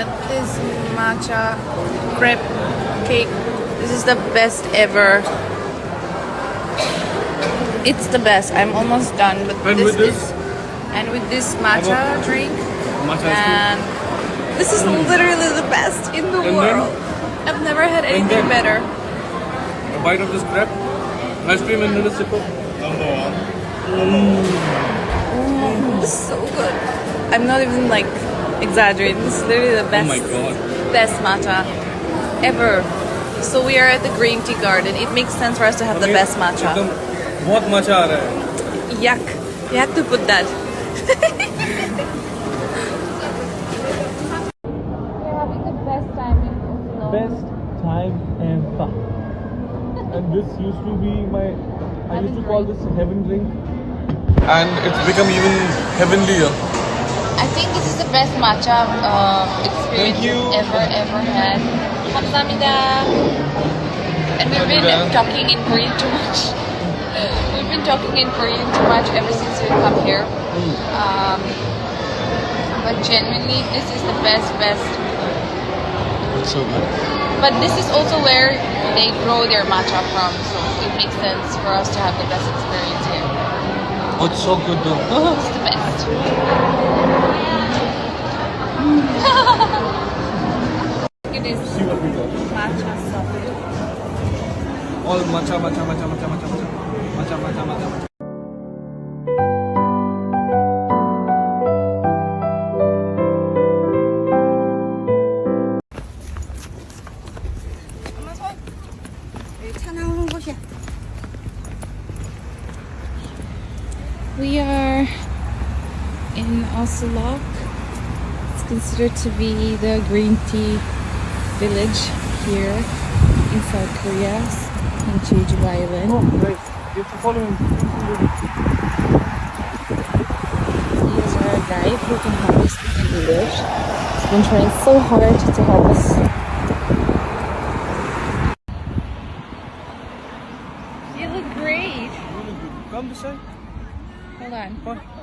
at this matcha crepe cake. This is the best ever. It's the best. I'm almost done, but And with this? And with this matcha drink, Matcha and this is literally the best in the And world. I've never had anything then- better. A bite of this crepe, ice cream, and then a sip of number one. This is so good. I'm not even like exaggerating. This is literally the best. Oh my god. Best matcha ever. So we are at the green tea garden. It makes sense for us to have the best matcha. एकदम बहुत मजा आ रहा है. Yuck. You had to put that. We're having the best time in Oslo. Best time ever. And this used to be my. I used to call this heaven drink. And it's become even heavenlier. I think this is the best matcha experience Thank you. we've ever had. 감사합니다. And we've been talking in Korean too much. We've been talking in Korean too much ever since we come here. But genuinely, this is the best. So good. But this is also where they grow their matcha from, so it makes sense for us to have the best experience here. Oh, it's so good though. It's the best. Look at this See what we got. matcha soft. All matcha. We are in Oslo. It's considered to be the green tea village here in South Korea, in Jeju Island. Oh, right. You have to follow him. Here's our guide who can help us speak English. He's been trying so hard to help us. You look great. Come this side. Hold on.